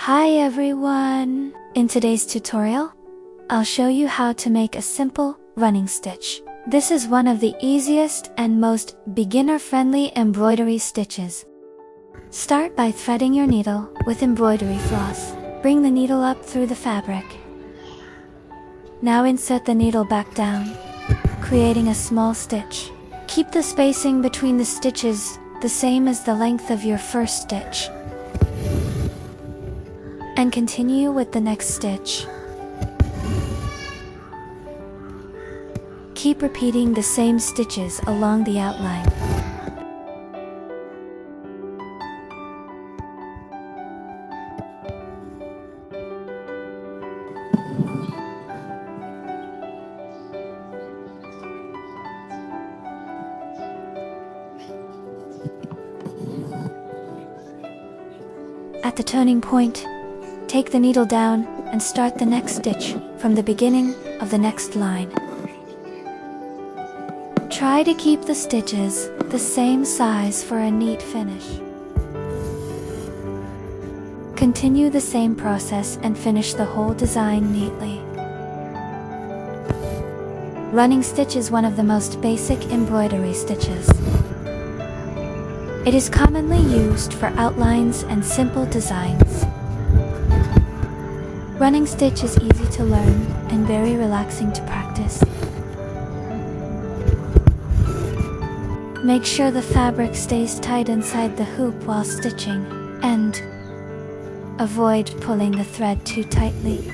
Hi everyone! In today's tutorial, I'll show you how to make a simple running stitch. This is one of the easiest and most beginner-friendly embroidery stitches. Start by threading your needle with embroidery floss. Bring the needle up through the fabric. Now insert the needle back down, creating a small stitch. Keep the spacing between the stitches the same as the length of your first stitch, and continue with the next stitch. Keep repeating the same stitches along the outline. At the turning point, take the needle down and start the next stitch from the beginning of the next line. Try to keep the stitches the same size for a neat finish. Continue the same process and finish the whole design neatly. Running stitch is one of the most basic embroidery stitches. It is commonly used for outlines and simple designs. Running stitch is easy to learn and very relaxing to practice. Make sure the fabric stays tight inside the hoop while stitching, and avoid pulling the thread too tightly.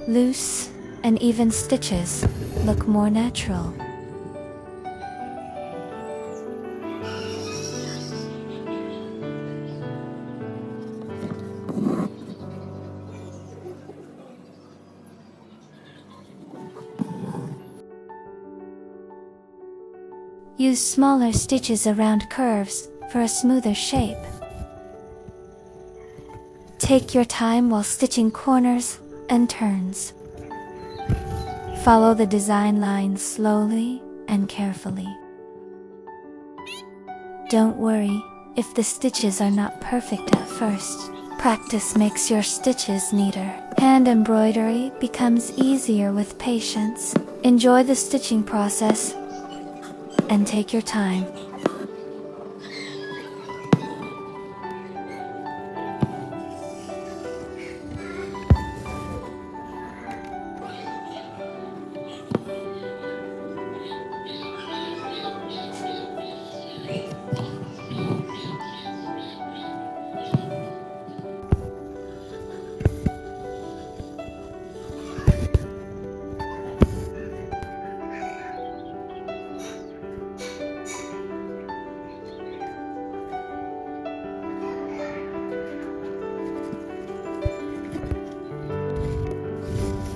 Loose and even stitches look more natural. Use smaller stitches around curves for a smoother shape. Take your time while stitching corners and turns. Follow the design lines slowly and carefully. Don't worry if the stitches are not perfect at first. Practice makes your stitches neater. Hand embroidery becomes easier with patience. Enjoy the stitching process and take your time.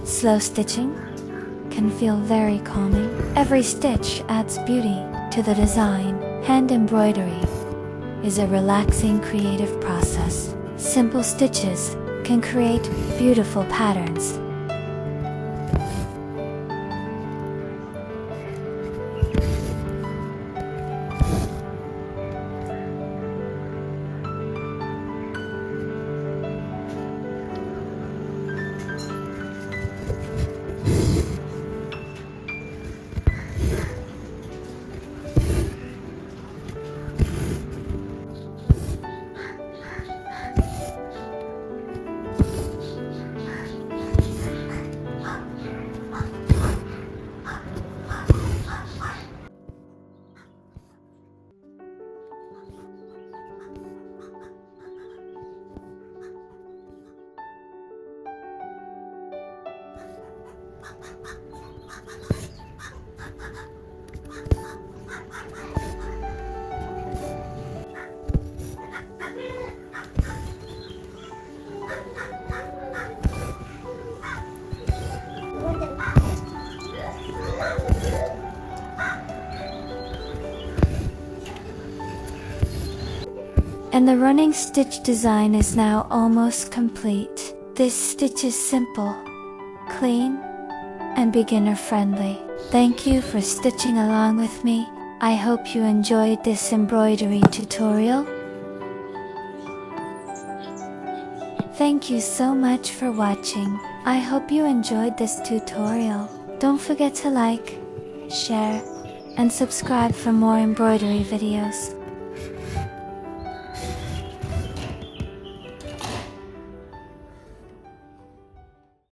Slow stitching can feel very calming. Every stitch adds beauty to the design. Hand embroidery is a relaxing creative process. Simple stitches can create beautiful patterns. And the running stitch design is now almost complete. This stitch is simple, clean, and beginner friendly. Thank you for stitching along with me. I hope you enjoyed this embroidery tutorial. Thank you so much for watching. I hope you enjoyed this tutorial. Don't forget to like, share, and subscribe for more embroidery videos.